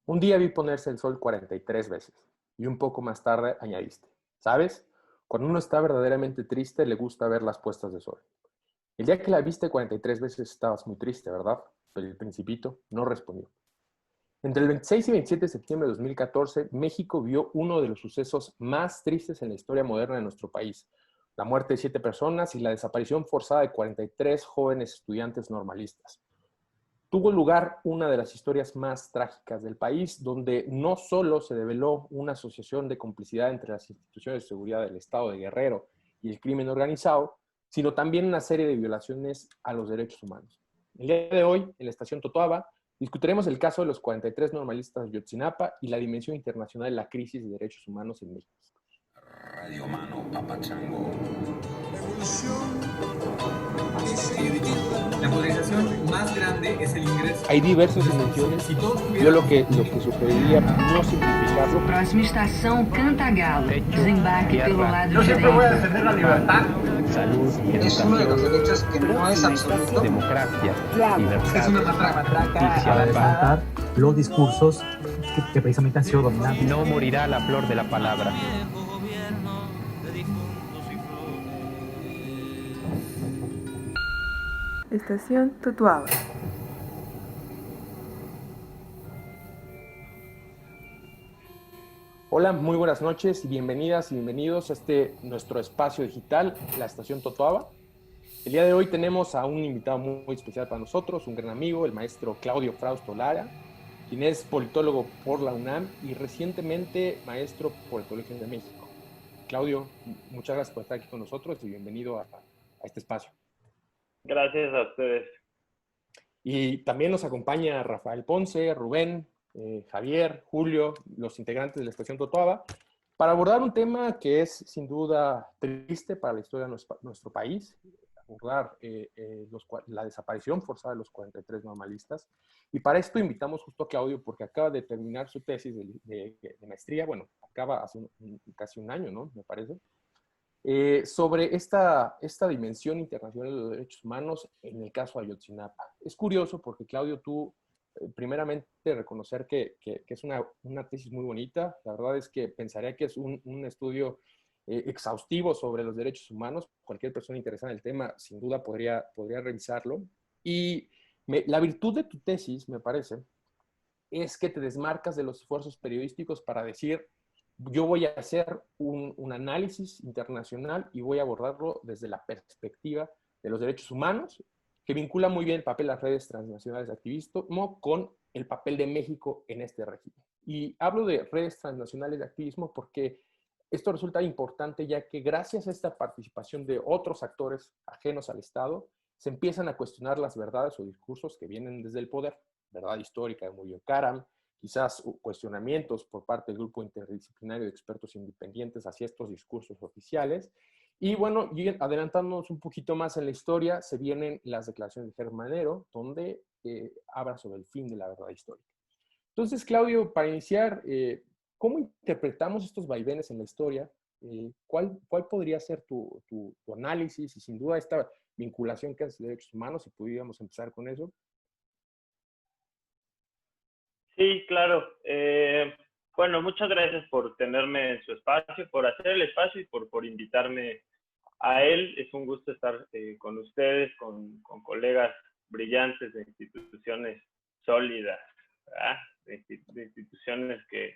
Un día vi ponerse el sol 43 veces y un poco más tarde añadiste, ¿sabes? Cuando uno está verdaderamente triste le gusta ver las puestas de sol. El día que la viste 43 veces estabas muy triste, ¿verdad? Pero el principito no respondió. Entre el 26 y 27 de septiembre de 2014, México vio uno de los sucesos más tristes en la historia moderna de nuestro país. La muerte de 7 personas y la desaparición forzada de 43 jóvenes estudiantes normalistas. Tuvo lugar una de las historias más trágicas del país, donde no solo se develó una asociación de complicidad entre las instituciones de seguridad del Estado de Guerrero y el crimen organizado, sino también una serie de violaciones a los derechos humanos. El día de hoy, en la estación Totoaba, discutiremos el caso de los 43 normalistas de Yotzinapa y la dimensión internacional de la crisis de derechos humanos en México. Radio Mano Papachango. La modernización más grande es el ingreso. Hay diversas dimensiones. Yo lo que sugeriría no simplificarlo. Próxima estação Cantagalo. Desembarque pelo lado Yo siempre voy a direito. defender la libertad. Salud, Es uno de los derechos que no es absoluto. democracia, Es una matraca. justicia, levantar los discursos que precisamente han sido dominados. no morirá la flor de la palabra. Estación Totoaba. Hola, muy buenas noches y bienvenidas y bienvenidos a nuestro espacio digital, la Estación Totoaba. El día de hoy tenemos a un invitado muy especial para nosotros, un gran amigo, el maestro Claudio Frausto Lara, quien es politólogo por la UNAM y recientemente maestro por el Colegio de México. Claudio, muchas gracias por estar aquí con nosotros y bienvenido a este espacio. Gracias a ustedes. Y también nos acompaña Rafael Ponce, Rubén, Javier, Julio, los integrantes de la Estación Totoaba, para abordar un tema que es sin duda triste para la historia de nuestro país, abordar la desaparición forzada de los 43 normalistas. Y para esto invitamos justo a Claudio porque acaba de terminar su tesis de maestría, bueno, acaba hace casi un año, ¿no? Me parece. Sobre esta dimensión internacional de los derechos humanos en el caso Ayotzinapa. Es curioso porque, Claudio, tú, primeramente, reconocer que es una tesis muy bonita. La verdad es que pensaría que es un estudio exhaustivo sobre los derechos humanos. Cualquier persona interesada en el tema, sin duda, podría revisarlo. Y la virtud de tu tesis, me parece, es que te desmarcas de los esfuerzos periodísticos para decir: yo voy a hacer un análisis internacional y voy a abordarlo desde la perspectiva de los derechos humanos, que vincula muy bien el papel de las redes transnacionales de activismo con el papel de México en este régimen. Y hablo de redes transnacionales de activismo porque esto resulta importante, ya que gracias a esta participación de otros actores ajenos al Estado, se empiezan a cuestionar las verdades o discursos que vienen desde el poder. Verdad histórica de Murillo Karam, quizás cuestionamientos por parte del grupo interdisciplinario de expertos independientes hacia estos discursos oficiales. Y bueno, adelantándonos un poquito más en la historia, se vienen las declaraciones de Germán Manero, donde habla sobre el fin de la verdad histórica. Entonces, Claudio, para iniciar, ¿cómo interpretamos estos vaivenes en la historia? ¿Cuál podría ser tu análisis? Y sin duda esta vinculación que hace derechos humanos, si pudiéramos empezar con eso. Sí, claro. Bueno, muchas gracias por tenerme en su espacio, por hacer el espacio y por invitarme a él. Es un gusto estar con ustedes, con colegas brillantes de instituciones sólidas, ¿verdad? De instituciones que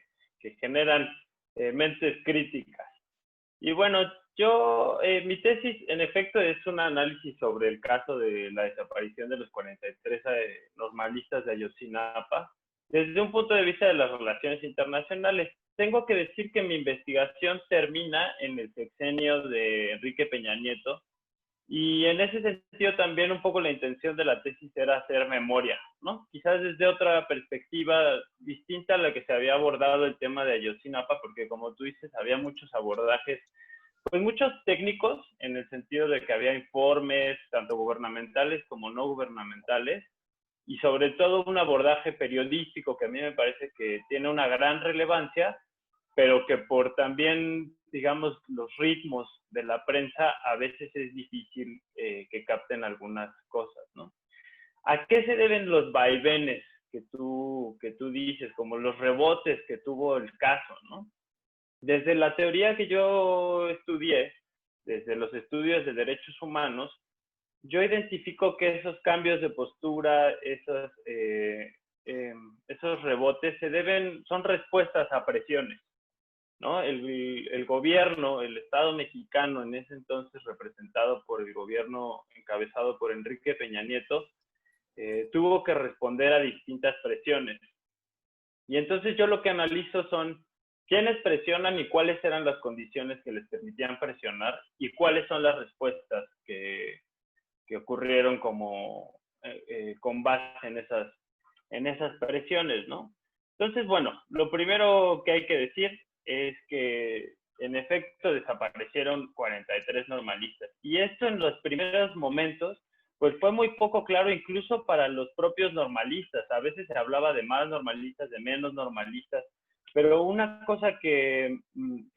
generan mentes críticas. Y bueno, mi tesis en efecto es un análisis sobre el caso de la desaparición de los 43 normalistas de Ayotzinapa, desde un punto de vista de las relaciones internacionales. Tengo que decir que mi investigación termina en el sexenio de Enrique Peña Nieto, y en ese sentido también un poco la intención de la tesis era hacer memoria, ¿no? Quizás desde otra perspectiva distinta a la que se había abordado el tema de Ayotzinapa, porque como tú dices, había muchos abordajes, pues muchos técnicos, en el sentido de que había informes, tanto gubernamentales como no gubernamentales, y sobre todo un abordaje periodístico que a mí me parece que tiene una gran relevancia, pero que por también, digamos, los ritmos de la prensa, a veces es difícil que capten algunas cosas, ¿no? ¿A qué se deben los vaivenes tú dices, como los rebotes que tuvo el caso, ¿no? Desde la teoría que yo estudié, desde los estudios de derechos humanos, yo identifico que esos cambios de postura, esos rebotes son respuestas a presiones, ¿no? El gobierno, el Estado mexicano, en ese entonces representado por el gobierno encabezado por Enrique Peña Nieto, tuvo que responder a distintas presiones. Y entonces yo lo que analizo son quiénes presionan y cuáles eran las condiciones que les permitían presionar y cuáles son las respuestas que ocurrieron con base en esas presiones, ¿no? Entonces, bueno, lo primero que hay que decir es que en efecto desaparecieron 43 normalistas. Y esto en los primeros momentos pues fue muy poco claro incluso para los propios normalistas. A veces se hablaba de más normalistas, de menos normalistas, pero una cosa que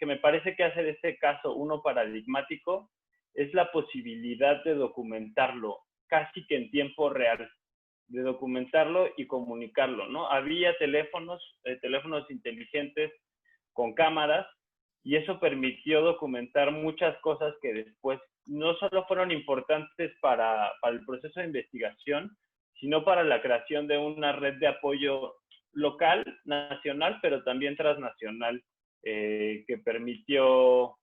me parece que hace de este caso uno paradigmático es la posibilidad de documentarlo casi que en tiempo real, de documentarlo y comunicarlo, ¿no? Había teléfonos inteligentes con cámaras y eso permitió documentar muchas cosas que después no solo fueron importantes para el proceso de investigación, sino para la creación de una red de apoyo local, nacional, pero también transnacional, que permitió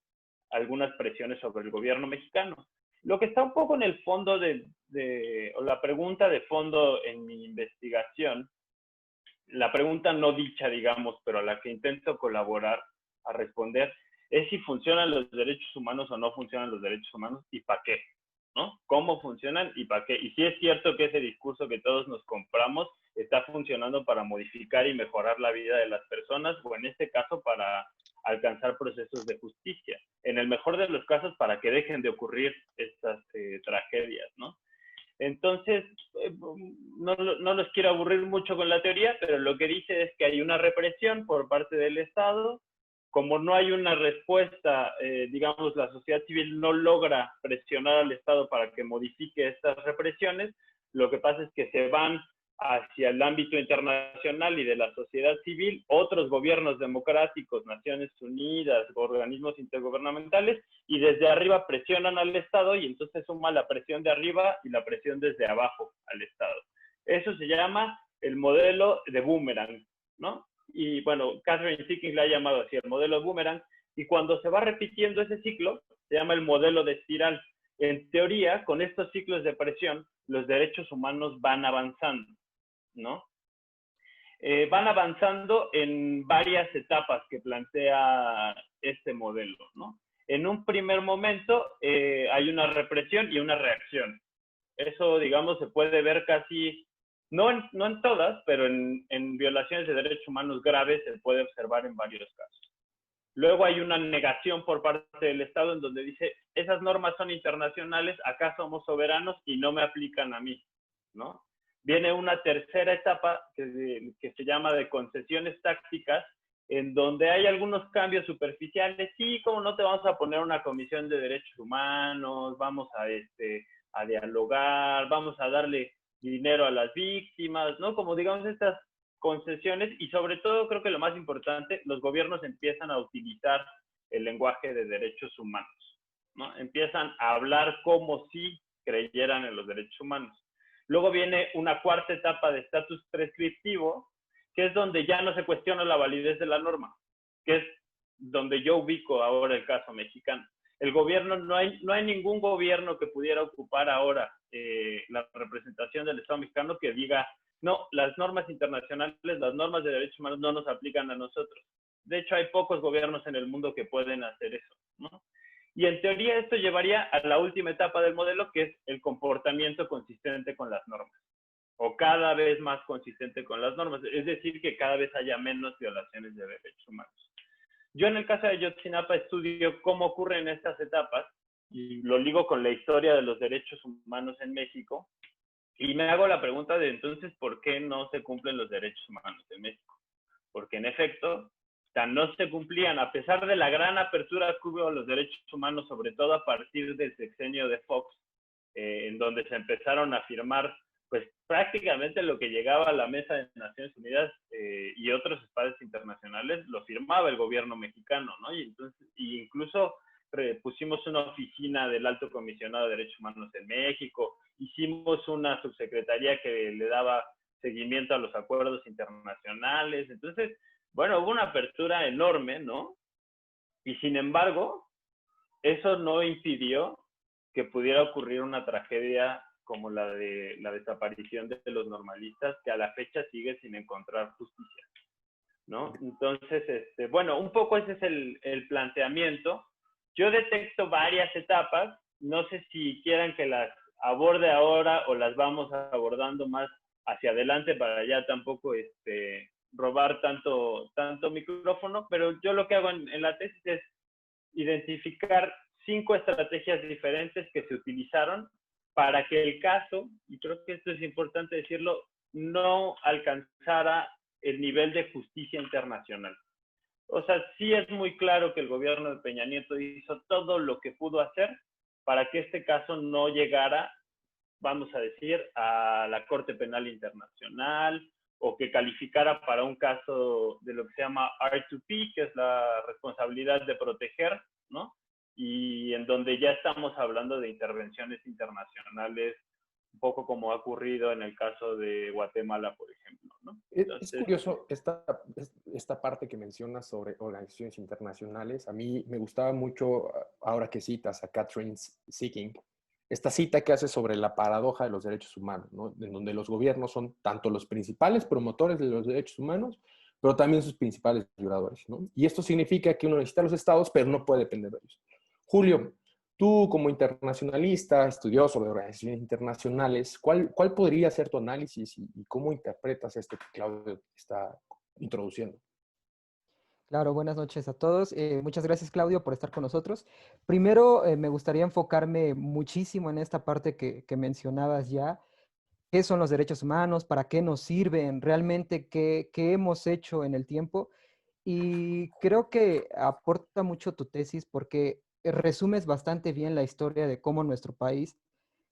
algunas presiones sobre el gobierno mexicano. Lo que está un poco en el fondo o la pregunta de fondo en mi investigación, la pregunta no dicha, digamos, pero a la que intento colaborar a responder, es si funcionan los derechos humanos o no funcionan los derechos humanos y para qué, ¿no? ¿Cómo funcionan y para qué? Y si es cierto que ese discurso que todos nos compramos está funcionando para modificar y mejorar la vida de las personas o en este caso para alcanzar procesos de justicia. En el mejor de los casos para que dejen de ocurrir estas tragedias, ¿no? Entonces, no los quiero aburrir mucho con la teoría, pero lo que dice es que hay una represión por parte del Estado. Como no hay una respuesta, digamos, la sociedad civil no logra presionar al Estado para que modifique estas represiones, lo que pasa es que se van hacia el ámbito internacional y de la sociedad civil, otros gobiernos democráticos, Naciones Unidas, organismos intergubernamentales, y desde arriba presionan al Estado y entonces suma la presión de arriba y la presión desde abajo al Estado. Eso se llama el modelo de boomerang, ¿no? Y bueno, Catherine Seeking le ha llamado así el modelo de boomerang, y cuando se va repitiendo ese ciclo, se llama el modelo de espiral. En teoría, con estos ciclos de presión, los derechos humanos van avanzando, ¿no? Van avanzando en varias etapas que plantea este modelo, ¿no? En un primer momento hay una represión y una reacción. Eso, digamos, se puede ver casi, no en todas, pero en violaciones de derechos humanos graves se puede observar en varios casos. Luego hay una negación por parte del Estado en donde dice, esas normas son internacionales, acá somos soberanos y no me aplican a mí, ¿no? Viene una tercera etapa que se llama de concesiones tácticas, en donde hay algunos cambios superficiales. Sí, como no te vamos a poner una comisión de derechos humanos, vamos a dialogar, vamos a darle dinero a las víctimas, ¿no? Como digamos estas concesiones, y sobre todo creo que lo más importante, los gobiernos empiezan a utilizar el lenguaje de derechos humanos, ¿no? Empiezan a hablar como si creyeran en los derechos humanos. Luego viene una cuarta etapa de estatus prescriptivo, que es donde ya no se cuestiona la validez de la norma, que es donde yo ubico ahora el caso mexicano. El gobierno, no hay ningún gobierno que pudiera ocupar ahora la representación del Estado mexicano que diga, no, las normas internacionales, las normas de derechos humanos no nos aplican a nosotros. De hecho, hay pocos gobiernos en el mundo que pueden hacer eso, ¿no? Y en teoría esto llevaría a la última etapa del modelo, que es el comportamiento consistente con las normas, o cada vez más consistente con las normas, es decir, que cada vez haya menos violaciones de derechos humanos. Yo en el caso de Ayotzinapa estudio cómo ocurren estas etapas, y lo ligo con la historia de los derechos humanos en México, y me hago la pregunta de entonces, ¿por qué no se cumplen los derechos humanos en México? Porque en efecto, no se cumplían, a pesar de la gran apertura que hubo a los derechos humanos, sobre todo a partir del sexenio de Fox, en donde se empezaron a firmar pues prácticamente lo que llegaba a la mesa de Naciones Unidas y otros espacios internacionales lo firmaba el gobierno mexicano, ¿no? Y entonces, y incluso pusimos una oficina del Alto Comisionado de Derechos Humanos en México, hicimos una subsecretaría que le daba seguimiento a los acuerdos internacionales. Entonces, bueno, hubo una apertura enorme, ¿no? Y sin embargo, eso no impidió que pudiera ocurrir una tragedia como la de la desaparición de los normalistas, que a la fecha sigue sin encontrar justicia, ¿no? Entonces, bueno, un poco ese es el planteamiento. Yo detecto varias etapas, no sé si quieran que las aborde ahora o las vamos abordando más hacia adelante para ya tampoco robar tanto micrófono, pero yo lo que hago en la tesis es identificar 5 estrategias diferentes que se utilizaron para que el caso, y creo que esto es importante decirlo, no alcanzara el nivel de justicia internacional. O sea, sí es muy claro que el gobierno de Peña Nieto hizo todo lo que pudo hacer para que este caso no llegara, vamos a decir, a la Corte Penal Internacional, o que calificara para un caso de lo que se llama R2P, que es la responsabilidad de proteger, ¿no? Y en donde ya estamos hablando de intervenciones internacionales, un poco como ha ocurrido en el caso de Guatemala, por ejemplo, ¿no? Entonces, es curioso esta parte que mencionas sobre organizaciones internacionales. A mí me gustaba mucho, ahora que citas a Catherine Seeking, esta cita que hace sobre la paradoja de los derechos humanos, ¿no? En donde los gobiernos son tanto los principales promotores de los derechos humanos, pero también sus principales violadores, ¿no? Y esto significa que uno necesita a los estados, pero no puede depender de ellos. Julio, tú como internacionalista, estudioso de organizaciones internacionales, ¿cuál podría ser tu análisis y cómo interpretas esto que Claudio está introduciendo? Claro, buenas noches a todos. Muchas gracias, Claudio, por estar con nosotros. Primero, me gustaría enfocarme muchísimo en esta parte que mencionabas ya. ¿Qué son los derechos humanos? ¿Para qué nos sirven? ¿Realmente qué hemos hecho en el tiempo? Y creo que aporta mucho tu tesis porque resumes bastante bien la historia de cómo nuestro país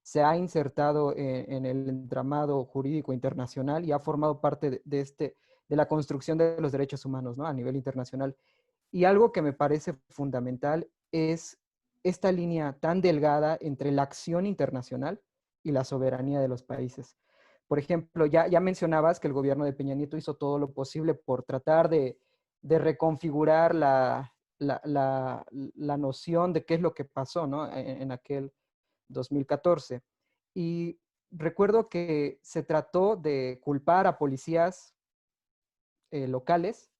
se ha insertado en el entramado jurídico internacional y ha formado parte de la construcción de los derechos humanos, ¿no? A nivel internacional. Y algo que me parece fundamental es esta línea tan delgada entre la acción internacional y la soberanía de los países. Por ejemplo, ya mencionabas que el gobierno de Peña Nieto hizo todo lo posible por tratar de reconfigurar la noción de qué es lo que pasó, ¿no? En aquel 2014. Y recuerdo que se trató de culpar a policías locales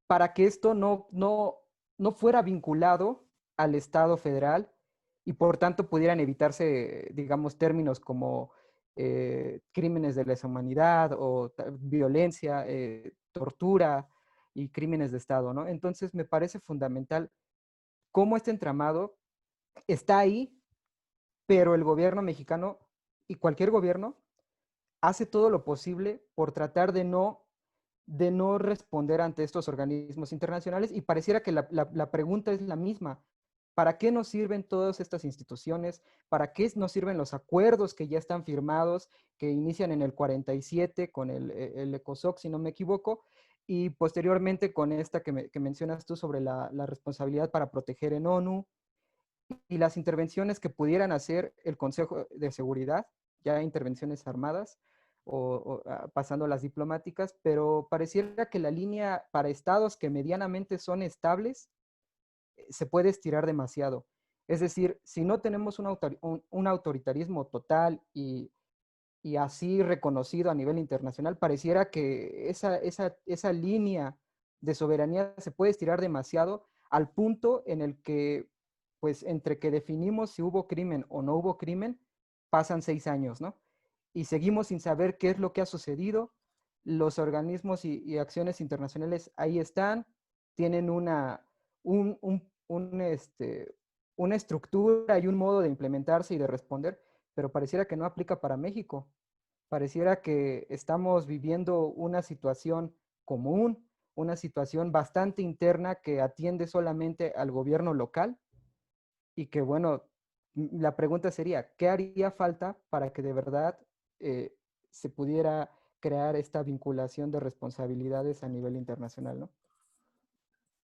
para que esto no fuera vinculado al Estado federal y por tanto pudieran evitarse, digamos, términos como crímenes de lesa humanidad o violencia, tortura y crímenes de Estado, ¿no? Entonces me parece fundamental cómo este entramado está ahí, pero el gobierno mexicano y cualquier gobierno hace todo lo posible por tratar de no responder ante estos organismos internacionales y pareciera que la pregunta es la misma. ¿Para qué nos sirven todas estas instituciones? ¿Para qué nos sirven los acuerdos que ya están firmados, que inician en el 47 con el ECOSOC, si no me equivoco, y posteriormente con esta que mencionas tú sobre la responsabilidad para proteger en ONU y las intervenciones que pudieran hacer el Consejo de Seguridad, ya intervenciones armadas, o pasando a las diplomáticas, pero pareciera que la línea para estados que medianamente son estables se puede estirar demasiado. Es decir, si no tenemos un autoritarismo total y así reconocido a nivel internacional, pareciera que esa línea de soberanía se puede estirar demasiado al punto en el que, pues, entre que definimos si hubo crimen o no hubo crimen, pasan 6 años, ¿no? Y seguimos sin saber qué es lo que ha sucedido. Los organismos y acciones internacionales ahí están, tienen una estructura y un modo de implementarse y de responder, pero pareciera que no aplica para México. Pareciera que estamos viviendo una situación común, una situación bastante interna que atiende solamente al gobierno local y que, bueno, la pregunta sería, ¿qué haría falta para que de verdad se pudiera crear esta vinculación de responsabilidades a nivel internacional, ¿no?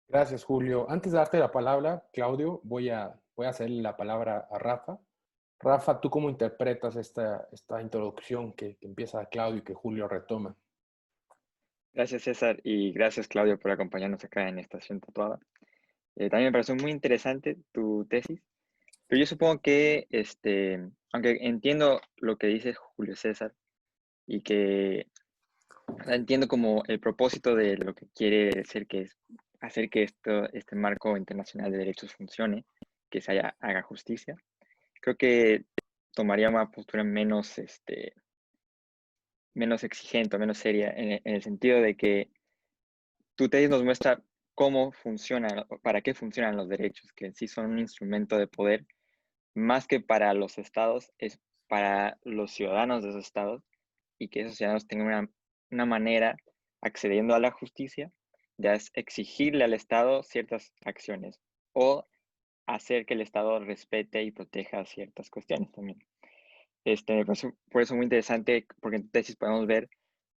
Gracias, Julio. Antes de darte la palabra, Claudio, voy a hacerle la palabra a Rafa. Rafa, ¿tú cómo interpretas esta introducción que empieza Claudio y que Julio retoma? Gracias, César, y gracias, Claudio, por acompañarnos acá en Estación Tatuada. También me pareció muy interesante tu tesis, pero yo supongo que, aunque entiendo lo que dice Julio César y que entiendo como el propósito de lo que quiere decir, que es hacer que este marco internacional de derechos funcione, que se haga justicia, creo que tomaría una postura menos exigente, menos seria, en el sentido de que tu tesis nos muestra cómo funcionan, para qué funcionan los derechos, que en sí son un instrumento de poder, más que para los estados, es para los ciudadanos de esos estados, y que esos ciudadanos tengan una manera, accediendo a la justicia, de exigirle al Estado ciertas acciones, o hacer que el Estado respete y proteja ciertas cuestiones también. Me parece por eso muy interesante, porque en tu tesis podemos ver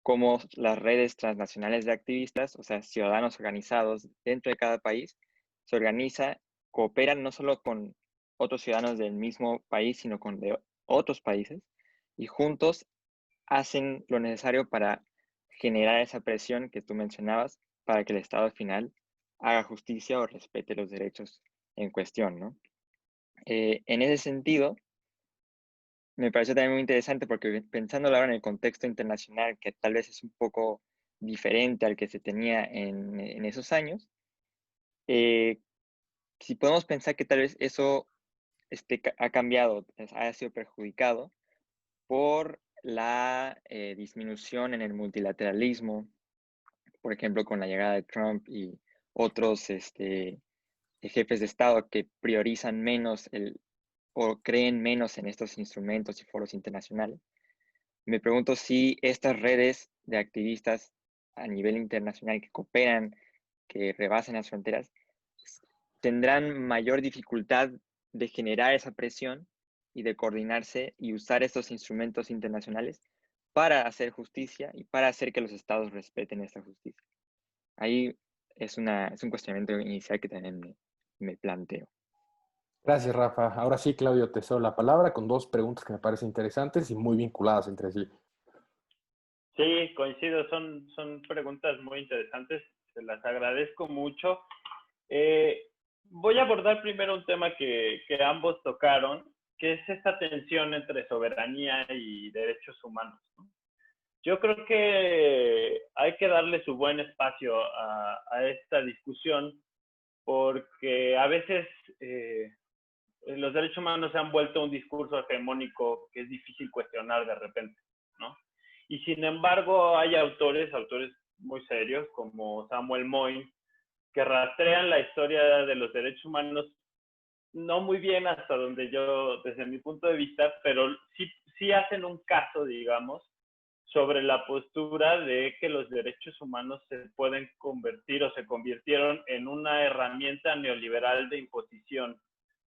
cómo las redes transnacionales de activistas, o sea, ciudadanos organizados dentro de cada país, se organizan, cooperan no solo con otros ciudadanos del mismo país, sino con de otros países, y juntos hacen lo necesario para generar esa presión que tú mencionabas, para que el Estado al final haga justicia o respete los derechos en cuestión, ¿no? En ese sentido, me pareció también muy interesante porque pensándolo ahora en el contexto internacional, que tal vez es un poco diferente al que se tenía en esos años, si podemos pensar que tal vez eso ha cambiado, ha sido perjudicado por la disminución en el multilateralismo, por ejemplo, con la llegada de Trump y otros jefes de Estado que priorizan menos o creen menos en estos instrumentos y foros internacionales. Me pregunto si estas redes de activistas a nivel internacional que cooperan, que rebasan las fronteras, tendrán mayor dificultad de generar esa presión y de coordinarse y usar estos instrumentos internacionales para hacer justicia y para hacer que los estados respeten esta justicia. Ahí es un cuestionamiento inicial que también me planteo. Gracias, Rafa. Ahora sí, Claudio, te cedo la palabra con dos preguntas que me parecen interesantes y muy vinculadas entre sí. Sí, coincido, son preguntas muy interesantes, se las agradezco mucho. Voy a abordar primero un tema que ambos tocaron, que es esta tensión entre soberanía y derechos humanos, ¿no? Yo creo que hay que darle su buen espacio a esta discusión, porque a veces los derechos humanos se han vuelto un discurso hegemónico que es difícil cuestionar de repente, ¿no? Y sin embargo hay autores muy serios como Samuel Moyn que rastrean la historia de los derechos humanos no muy bien hasta donde desde mi punto de vista, pero sí hacen un caso, digamos, sobre la postura de que los derechos humanos se pueden convertir o se convirtieron en una herramienta neoliberal de imposición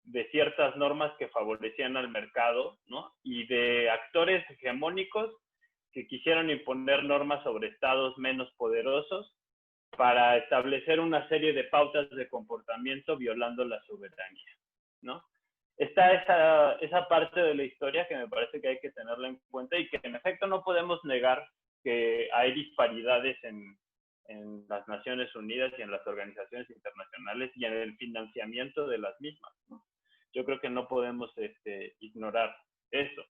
de ciertas normas que favorecían al mercado, ¿no? Y de actores hegemónicos que quisieron imponer normas sobre estados menos poderosos para establecer una serie de pautas de comportamiento violando la soberanía, ¿no? Está esa parte de la historia que me parece que hay que tenerla en cuenta y que en efecto no podemos negar que hay disparidades en las Naciones Unidas y en las organizaciones internacionales y en el financiamiento de las mismas, ¿no? Yo creo que no podemos ignorar eso.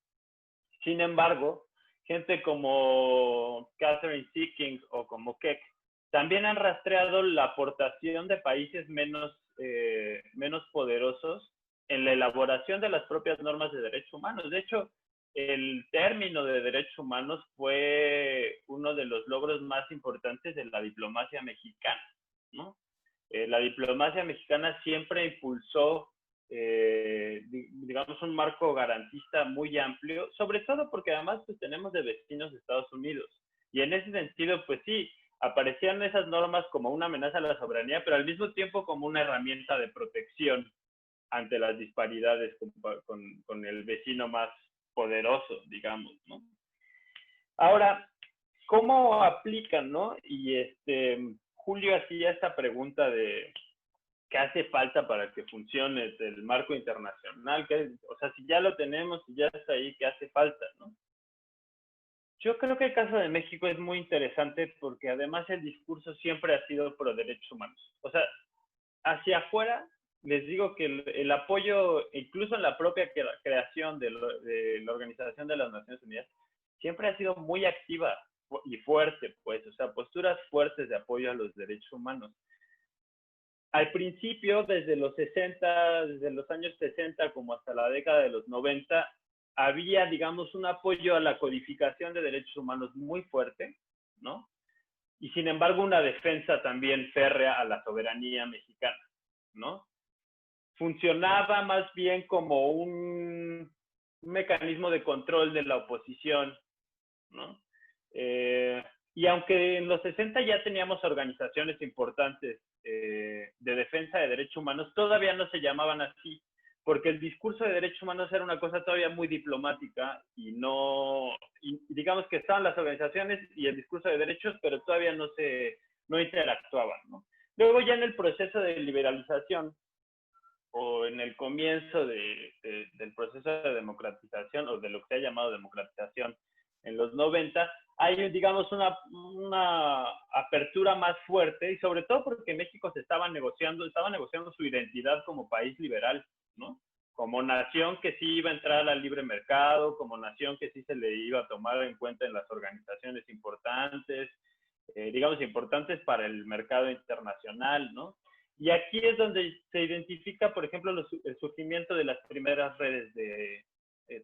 Sin embargo, gente como Catherine Seekings o como Keck también han rastreado la aportación de países menos poderosos en la elaboración de las propias normas de derechos humanos. De hecho, el término de derechos humanos fue uno de los logros más importantes de la diplomacia mexicana, ¿no? La diplomacia mexicana siempre impulsó, digamos, un marco garantista muy amplio, sobre todo porque además pues, tenemos de vecinos de Estados Unidos. Y en ese sentido, pues sí, aparecían esas normas como una amenaza a la soberanía, pero al mismo tiempo como una herramienta de protección ante las disparidades con el vecino más poderoso, digamos, ¿no? Ahora, ¿cómo aplican, no? Y Julio hacía esta pregunta de qué hace falta para que funcione el marco internacional, o sea, si ya lo tenemos, si ya está ahí, ¿qué hace falta, no? Yo creo que el caso de México es muy interesante porque además el discurso siempre ha sido pro derechos humanos. O sea, hacia afuera les digo que el apoyo, incluso en la propia creación de la Organización de las Naciones Unidas, siempre ha sido muy activa y fuerte, pues, o sea, posturas fuertes de apoyo a los derechos humanos. Al principio, desde los 60, desde los años 60 como hasta la década de los 90, había, digamos, un apoyo a la codificación de derechos humanos muy fuerte, ¿no? Y sin embargo, una defensa también férrea a la soberanía mexicana, ¿no? Funcionaba más bien como un mecanismo de control de la oposición, ¿no? Y aunque en los 60 ya teníamos organizaciones importantes de defensa de derechos humanos, todavía no se llamaban así, porque el discurso de derechos humanos era una cosa todavía muy diplomática y digamos que estaban las organizaciones y el discurso de derechos, pero todavía no interactuaban, ¿no? Luego ya en el proceso de liberalización o en el comienzo del proceso de democratización o de lo que se ha llamado democratización en los 90, hay, digamos, una apertura más fuerte y sobre todo porque México estaba negociando su identidad como país liberal, ¿no? Como nación que sí iba a entrar al libre mercado, como nación que sí se le iba a tomar en cuenta en las organizaciones importantes, digamos, importantes para el mercado internacional, ¿no? Y aquí es donde se identifica, por ejemplo, el surgimiento de las primeras redes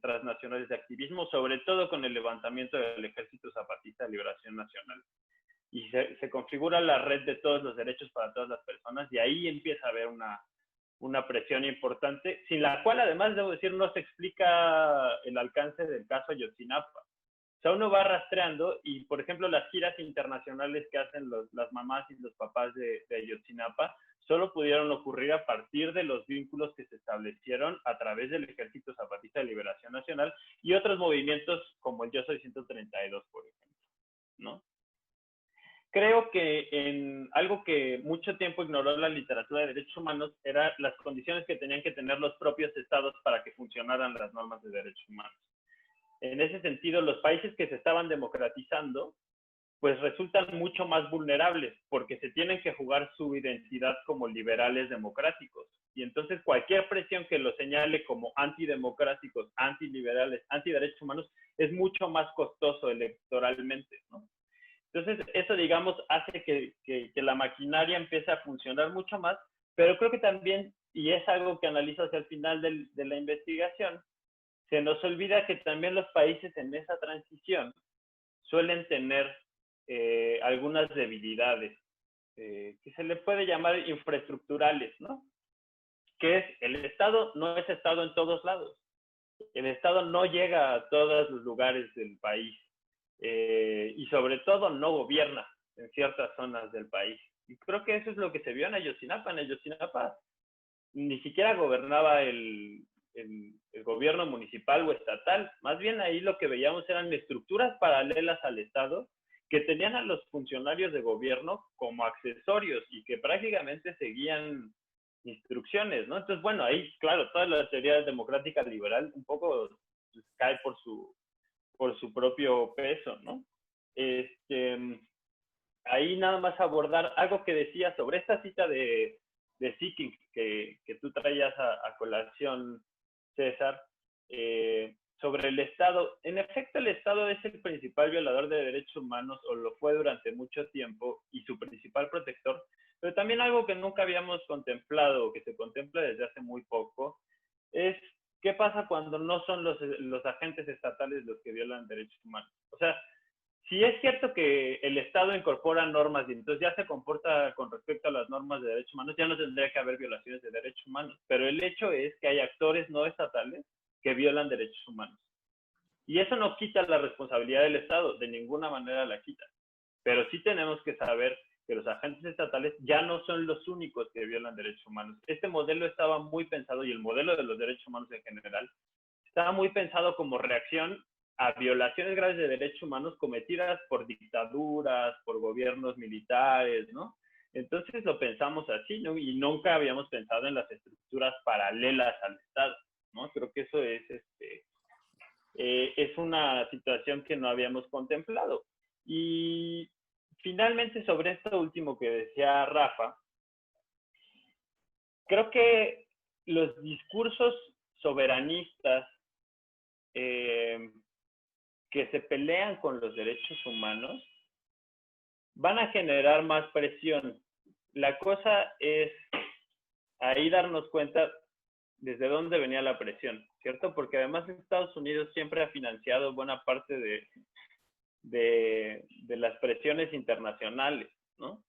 transnacionales de activismo, sobre todo con el levantamiento del Ejército Zapatista de Liberación Nacional. Y se configura la red de todos los derechos para todas las personas, y ahí empieza a haber una presión importante, sin la cual además, debo decir, no se explica el alcance del caso Ayotzinapa. O sea, uno va rastreando y, por ejemplo, las giras internacionales que hacen las mamás y los papás de Ayotzinapa solo pudieron ocurrir a partir de los vínculos que se establecieron a través del Ejército Zapatista de Liberación Nacional y otros movimientos como el Yo Soy 132, por ejemplo, ¿no? Creo que en algo que mucho tiempo ignoró la literatura de derechos humanos eran las condiciones que tenían que tener los propios estados para que funcionaran las normas de derechos humanos. En ese sentido, los países que se estaban democratizando, pues resultan mucho más vulnerables porque se tienen que jugar su identidad como liberales democráticos. Y entonces cualquier presión que los señale como antidemocráticos, antiliberales, antiderechos humanos, es mucho más costoso electoralmente, ¿no? Entonces, eso, digamos, hace que la maquinaria empiece a funcionar mucho más, pero creo que también, y es algo que analizo hacia el final de la investigación, se nos olvida que también los países en esa transición suelen tener algunas debilidades que se le puede llamar infraestructurales, ¿no? Que es, el Estado no es Estado en todos lados. El Estado no llega a todos los lugares del país y sobre todo no gobierna en ciertas zonas del país. Y creo que eso es lo que se vio en Ayotzinapa. En Ayotzinapa ni siquiera gobernaba el gobierno municipal o estatal. Más bien ahí lo que veíamos eran estructuras paralelas al Estado que tenían a los funcionarios de gobierno como accesorios y que prácticamente seguían instrucciones, ¿no? Entonces, bueno, ahí, claro, toda la teoría democrática liberal un poco pues, cae por su propio peso, ¿no? Ahí nada más abordar algo que decía sobre esta cita de Seeking que tú traías a colación, César, sobre el Estado. En efecto, el Estado es el principal violador de derechos humanos, o lo fue durante mucho tiempo, y su principal protector, pero también algo que nunca habíamos contemplado, o que se contempla desde hace muy poco, es qué pasa cuando no son los agentes estatales los que violan derechos humanos. O sea, si es cierto que el Estado incorpora normas y entonces ya se comporta con respecto a las normas de derechos humanos, ya no tendría que haber violaciones de derechos humanos, pero el hecho es que hay actores no estatales que violan derechos humanos. Y eso no quita la responsabilidad del Estado, de ninguna manera la quita. Pero sí tenemos que saber que los agentes estatales ya no son los únicos que violan derechos humanos. Este modelo estaba muy pensado, y el modelo de los derechos humanos en general, estaba muy pensado como reacción a violaciones graves de derechos humanos cometidas por dictaduras, por gobiernos militares, ¿no? Entonces lo pensamos así, ¿no? Y nunca habíamos pensado en las estructuras paralelas al Estado, ¿no? Creo que eso es una situación que no habíamos contemplado. Y finalmente, sobre esto último que decía Rafa, creo que los discursos soberanistas que se pelean con los derechos humanos van a generar más presión. La cosa es ahí darnos cuenta desde dónde venía la presión, ¿cierto? Porque además Estados Unidos siempre ha financiado buena parte de las presiones internacionales, ¿no?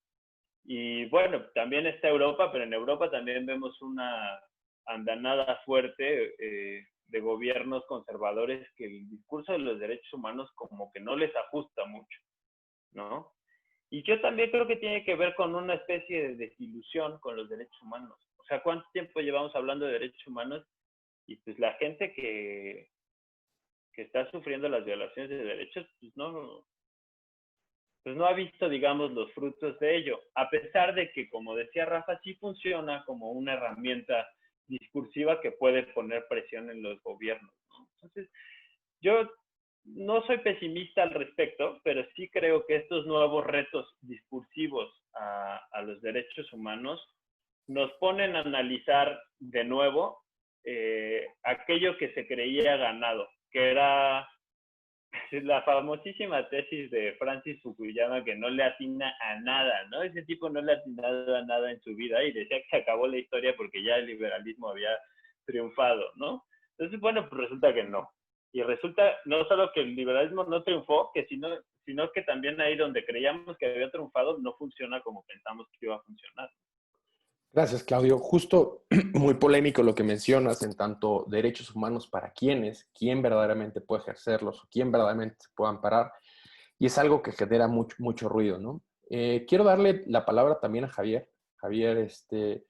Y bueno, también está Europa, pero en Europa también vemos una andanada fuerte de gobiernos conservadores que el discurso de los derechos humanos como que no les ajusta mucho, ¿no? Y yo también creo que tiene que ver con una especie de desilusión con los derechos humanos. O sea, ¿cuánto tiempo llevamos hablando de derechos humanos? Y pues la gente que está sufriendo las violaciones de derechos, pues no ha visto, digamos, los frutos de ello. A pesar de que, como decía Rafa, sí funciona como una herramienta discursiva que puede poner presión en los gobiernos, ¿no? Entonces, yo no soy pesimista al respecto, pero sí creo que estos nuevos retos discursivos a los derechos humanos nos ponen a analizar de nuevo aquello que se creía ganado, que era la famosísima tesis de Francis Fukuyama, que no le atina a nada, ¿no? Ese tipo no le ha atinado a nada en su vida y decía que se acabó la historia porque ya el liberalismo había triunfado, ¿no? Entonces, bueno, pues resulta que no. Y resulta no solo que el liberalismo no triunfó, sino que también ahí donde creíamos que había triunfado no funciona como pensamos que iba a funcionar. Gracias, Claudio. Justo muy polémico lo que mencionas en tanto derechos humanos para quiénes, quién verdaderamente puede ejercerlos o quién verdaderamente se puede amparar. Y es algo que genera mucho ruido, ¿no? Quiero darle la palabra también a Javier. Javier, te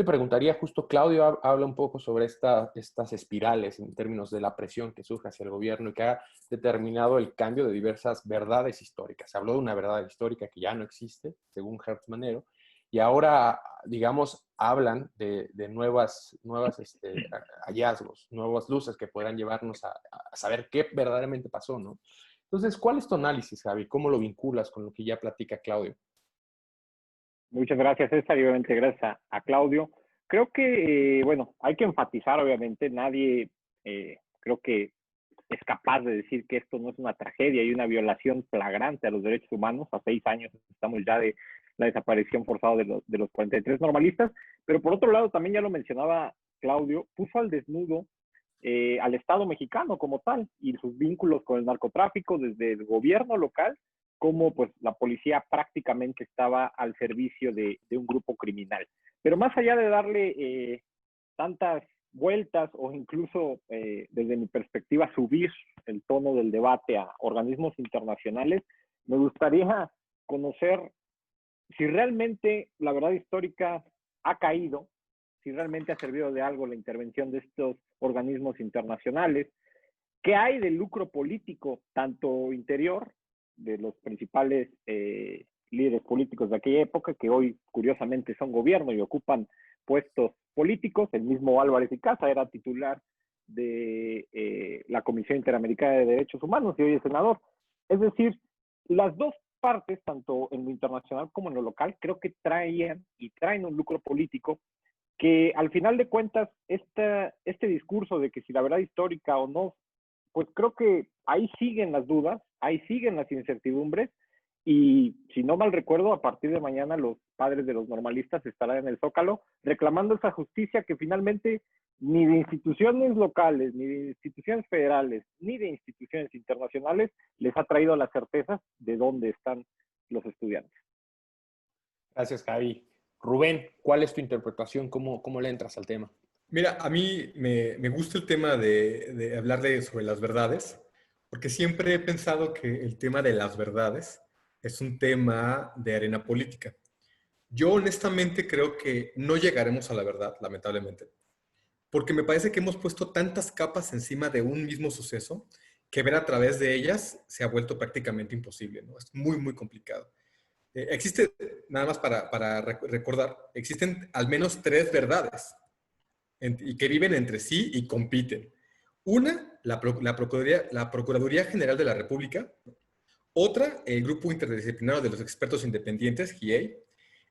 preguntaría justo, Claudio habla un poco sobre estas espirales en términos de la presión que surge hacia el gobierno y que ha determinado el cambio de diversas verdades históricas. Se habló de una verdad histórica que ya no existe, según Hertz Manero, y ahora, digamos, hablan de nuevas hallazgos, nuevas luces que podrán llevarnos a saber qué verdaderamente pasó, ¿no? Entonces, ¿cuál es tu análisis, Javi? ¿Cómo lo vinculas con lo que ya platica Claudio? Muchas gracias, César, y obviamente gracias a Claudio. Creo que, bueno, hay que enfatizar, obviamente, nadie creo que es capaz de decir que esto no es una tragedia y una violación flagrante a los derechos humanos. A 6 años estamos ya de la desaparición forzada de los 43 normalistas, pero por otro lado, también ya lo mencionaba Claudio, puso al desnudo al Estado mexicano como tal y sus vínculos con el narcotráfico desde el gobierno local, como pues la policía prácticamente estaba al servicio de un grupo criminal. Pero más allá de darle tantas vueltas o incluso desde mi perspectiva subir el tono del debate a organismos internacionales, me gustaría conocer si realmente la verdad histórica ha caído, si realmente ha servido de algo la intervención de estos organismos internacionales, qué hay del lucro político, tanto interior, de los principales líderes políticos de aquella época, que hoy curiosamente son gobierno y ocupan puestos políticos. El mismo Álvarez y Casa era titular de la Comisión Interamericana de Derechos Humanos y hoy es senador. Es decir, las dos partes, tanto en lo internacional como en lo local, creo que traen un lucro político que al final de cuentas este discurso de que si la verdad histórica o no, pues creo que ahí siguen las dudas, ahí siguen las incertidumbres y si no mal recuerdo, a partir de mañana los padres de los normalistas estarán en el Zócalo reclamando esa justicia que finalmente ni de instituciones locales, ni de instituciones federales, ni de instituciones internacionales les ha traído las certezas de dónde están los estudiantes. Gracias, Javi. Rubén, ¿cuál es tu interpretación? ¿Cómo le entras al tema? Mira, a mí me gusta el tema de hablar sobre las verdades, porque siempre he pensado que el tema de las verdades es un tema de arena política. Yo honestamente creo que no llegaremos a la verdad, lamentablemente, porque me parece que hemos puesto tantas capas encima de un mismo suceso que ver a través de ellas se ha vuelto prácticamente imposible, ¿no? Es muy, muy complicado. Existe, nada más para recordar, existen al menos 3 verdades y que viven entre sí y compiten. Una, la Procuraduría General de la República. Otra, el Grupo Interdisciplinario de los Expertos Independientes, GIEI.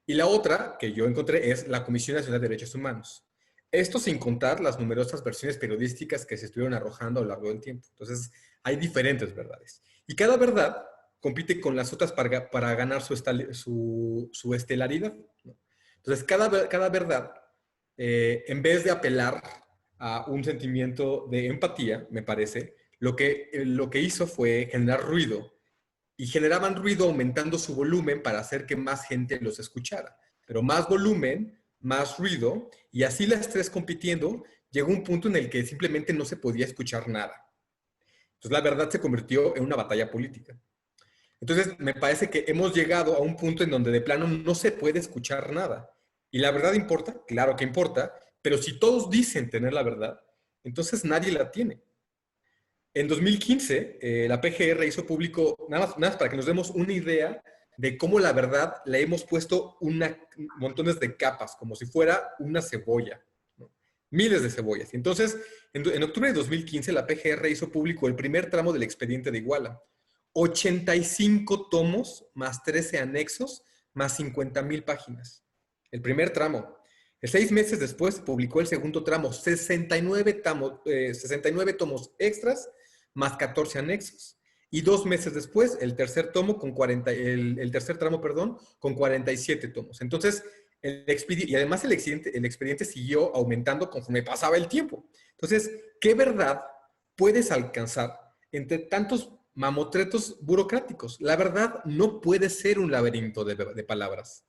Y la otra, que yo encontré, es la Comisión Nacional de Derechos Humanos. Esto sin contar las numerosas versiones periodísticas que se estuvieron arrojando a lo largo del tiempo. Entonces, hay diferentes verdades. Y cada verdad compite con las otras para ganar su estelaridad, ¿no? Entonces, cada verdad, en vez de apelar a un sentimiento de empatía, me parece, lo que hizo fue generar ruido, y generaban ruido aumentando su volumen para hacer que más gente los escuchara. Pero más volumen, más ruido, y así las 3 compitiendo, llegó un punto en el que simplemente no se podía escuchar nada. Entonces la verdad se convirtió en una batalla política. Entonces me parece que hemos llegado a un punto en donde de plano no se puede escuchar nada. ¿Y la verdad importa? Claro que importa, pero si todos dicen tener la verdad, entonces nadie la tiene. En 2015, la PGR hizo público, nada más para que nos demos una idea de cómo la verdad la hemos puesto montones de capas, como si fuera una cebolla, ¿no? Miles de cebollas. Y entonces, en octubre de 2015, la PGR hizo público el primer tramo del expediente de Iguala. 85 tomos, más 13 anexos, más 50,000 páginas. El primer tramo. 6 meses después, publicó el segundo tramo, 69 tomos extras, más 14 anexos. Y 2 meses después, el tercer tramo, con 47 tomos. Entonces, y además el expediente siguió aumentando conforme pasaba el tiempo. Entonces, ¿qué verdad puedes alcanzar entre tantos mamotretos burocráticos? La verdad no puede ser un laberinto de palabras.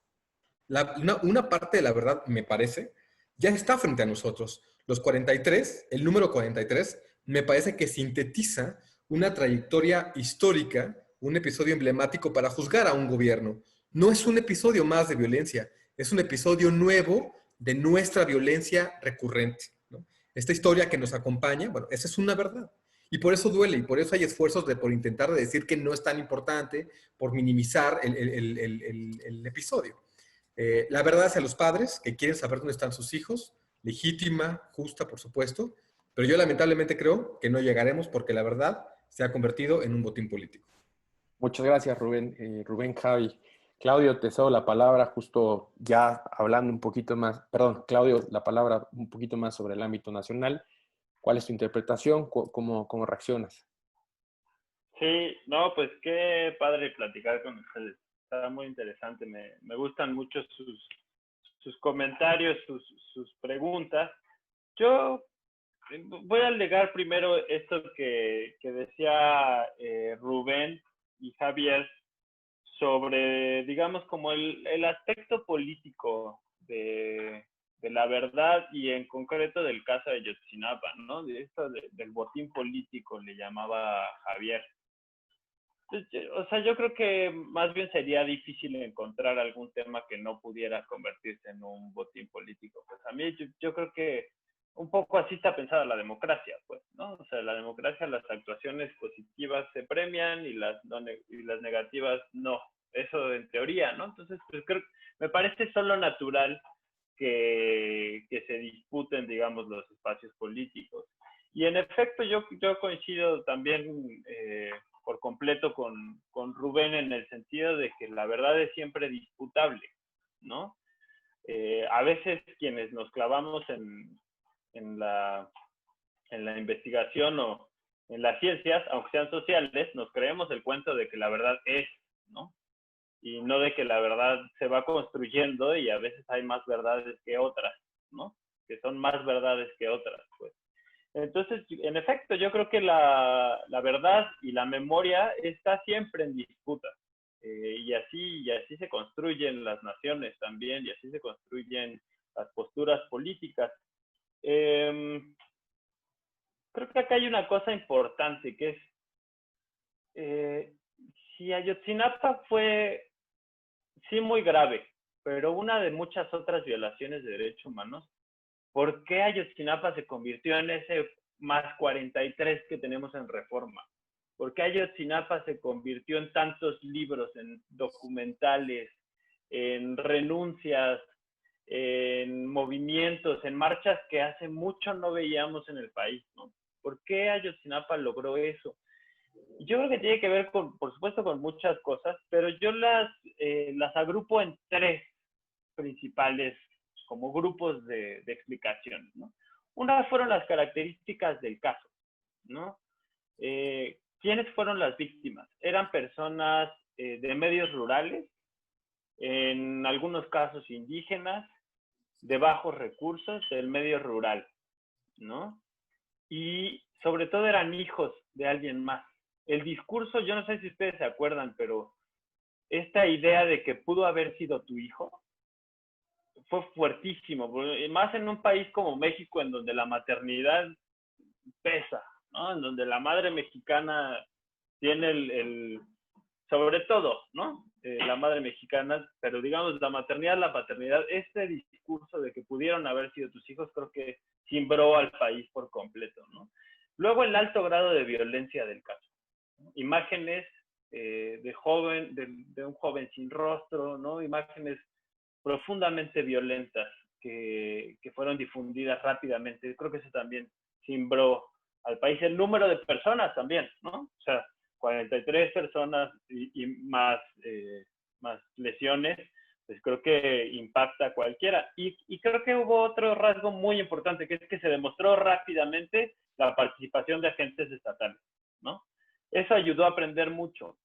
Una parte de la verdad, me parece, ya está frente a nosotros. El número 43, me parece que sintetiza una trayectoria histórica, un episodio emblemático para juzgar a un gobierno. No es un episodio más de violencia, es un episodio nuevo de nuestra violencia recurrente, ¿no? Esta historia que nos acompaña, bueno, esa es una verdad. Y por eso duele, y por eso hay esfuerzos por intentar decir que no es tan importante, por minimizar el episodio. La verdad hacia los padres que quieren saber dónde están sus hijos, legítima, justa, por supuesto, pero yo lamentablemente creo que no llegaremos porque la verdad se ha convertido en un botín político. Muchas gracias, Rubén, Javi. Claudio, te cedo la palabra justo ya hablando un poquito más, perdón, Claudio, la palabra un poquito más sobre el ámbito nacional. ¿Cuál es tu interpretación? ¿Cómo reaccionas? Sí, no, pues qué padre platicar con ustedes. Está muy interesante. Me gustan mucho sus comentarios, sus preguntas. Yo voy a alegar primero esto que decía Rubén y Javier sobre, digamos, como el aspecto político de la verdad y en concreto del caso de Ayotzinapa, ¿no? De esto del botín político le llamaba Javier. Entonces, o sea, yo creo que más bien sería difícil encontrar algún tema que no pudiera convertirse en un botín político. Pues a mí yo creo que un poco así está pensada la democracia, pues, ¿no? O sea, la democracia, las actuaciones positivas se premian y las negativas no. Eso en teoría, ¿no? Entonces, pues me parece solo natural que se disputen, digamos, los espacios políticos. Y en efecto, yo coincido también por completo con Rubén en el sentido de que la verdad es siempre disputable, ¿no? A veces quienes nos clavamos en la investigación o en las ciencias, aunque sean sociales, nos creemos el cuento de que la verdad es, ¿no? Y no de que la verdad se va construyendo y a veces hay más verdades que otras, ¿no? Que son más verdades que otras, pues. Entonces, en efecto, yo creo que la verdad y la memoria está siempre en disputa. Y así se construyen las naciones también, y así se construyen las posturas políticas. Creo que acá hay una cosa importante, que es, si Ayotzinapa fue, sí, muy grave, pero una de muchas otras violaciones de derechos humanos, ¿por qué Ayotzinapa se convirtió en ese más 43 que tenemos en Reforma? ¿Por qué Ayotzinapa se convirtió en tantos libros, en documentales, en renuncias, en movimientos, en marchas que hace mucho no veíamos en el país, ¿no? ¿Por qué Ayotzinapa logró eso? Yo creo que tiene que ver, por supuesto, con muchas cosas, pero yo las agrupo en tres principales como grupos de explicaciones, ¿no? Una fueron las características del caso, ¿no? ¿Quiénes fueron las víctimas? Eran personas de medios rurales, en algunos casos indígenas, de bajos recursos, del medio rural, ¿no? Y sobre todo eran hijos de alguien más. El discurso, yo no sé si ustedes se acuerdan, pero esta idea de que pudo haber sido tu hijo fue fuertísimo, más en un país como México, en donde la maternidad pesa, ¿no? En donde la madre mexicana tiene sobre todo, ¿no? La madre mexicana, pero digamos la maternidad, la paternidad, este discurso de que pudieron haber sido tus hijos, creo que cimbró al país por completo, ¿no? Luego el alto grado de violencia del caso, ¿no? Imágenes de un joven sin rostro, ¿no? Imágenes profundamente violentas que fueron difundidas rápidamente. Creo que eso también cimbró al país. El número de personas también, ¿no? O sea, 43 personas y más lesiones, pues creo que impacta a cualquiera. Y creo que hubo otro rasgo muy importante, que es que se demostró rápidamente la participación de agentes estatales, ¿no? Eso ayudó a aprender mucho.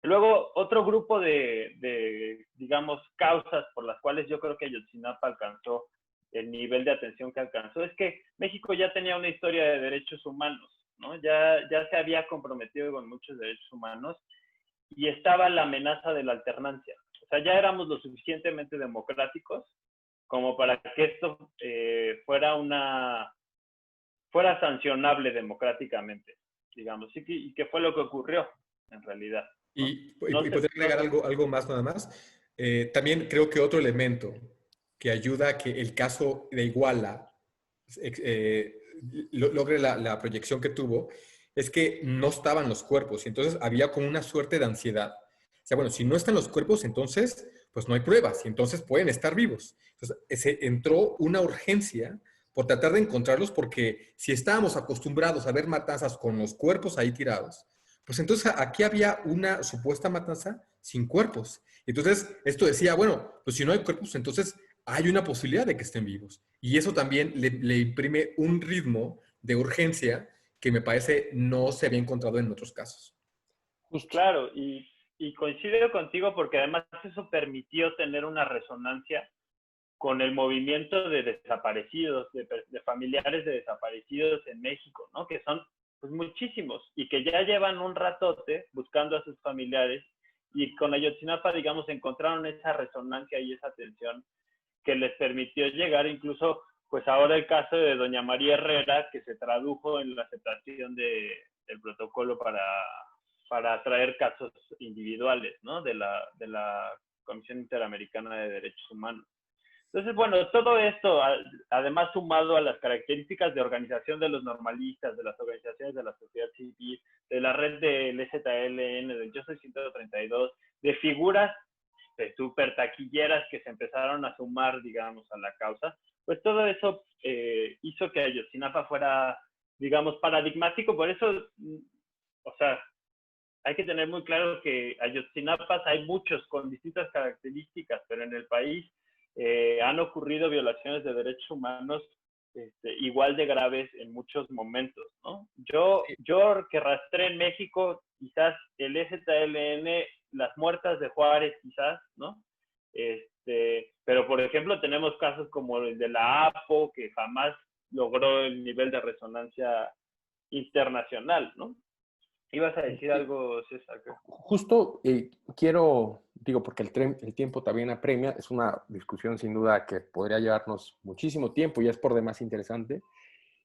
Luego, otro grupo digamos, causas por las cuales yo creo que Ayotzinapa alcanzó el nivel de atención que alcanzó, es que México ya tenía una historia de derechos humanos, ¿no? Ya se había comprometido con muchos derechos humanos y estaba la amenaza de la alternancia. O sea, ya éramos lo suficientemente democráticos como para que esto fuera sancionable democráticamente, digamos, y que fue lo que ocurrió en realidad. Y podría agregar algo más nada más. También creo que otro elemento que ayuda a que el caso de Iguala logre la proyección que tuvo es que no estaban los cuerpos y entonces había como una suerte de ansiedad. O sea, bueno, si no están los cuerpos, entonces pues no hay pruebas y entonces pueden estar vivos. Entonces entró una urgencia por tratar de encontrarlos porque si estábamos acostumbrados a ver matanzas con los cuerpos ahí tirados, pues entonces aquí había una supuesta matanza sin cuerpos. Entonces esto decía, bueno, pues si no hay cuerpos, entonces hay una posibilidad de que estén vivos. Y eso también le imprime un ritmo de urgencia que me parece no se había encontrado en otros casos. Claro, y coincido contigo porque además eso permitió tener una resonancia con el movimiento de desaparecidos, de familiares de desaparecidos en México, ¿no? Que son pues muchísimos y que ya llevan un ratote buscando a sus familiares y con Ayotzinapa, digamos, encontraron esa resonancia y esa atención que les permitió llegar incluso, pues ahora el caso de doña María Herrera, que se tradujo en la aceptación del protocolo para traer casos individuales, ¿no? De la Comisión Interamericana de Derechos Humanos. Entonces, bueno, todo esto, además sumado a las características de organización de los normalistas, de las organizaciones de la sociedad civil, de la red del EZLN, del Yo Soy 132, de figuras súper taquilleras que se empezaron a sumar, digamos, a la causa, pues todo eso hizo que Ayotzinapa fuera, digamos, paradigmático. Por eso, o sea, hay que tener muy claro que Ayotzinapa hay muchos con distintas características, pero en el país han ocurrido violaciones de derechos humanos igual de graves en muchos momentos, ¿no? Yo que rastré en México, quizás el EZLN, las muertas de Juárez, quizás, ¿no? Pero, por ejemplo, tenemos casos como el de la APO, que jamás logró el nivel de resonancia internacional, ¿no? ¿Ibas a decir algo, César? Justo digo, porque el tiempo también apremia, es una discusión sin duda que podría llevarnos muchísimo tiempo y es por demás interesante.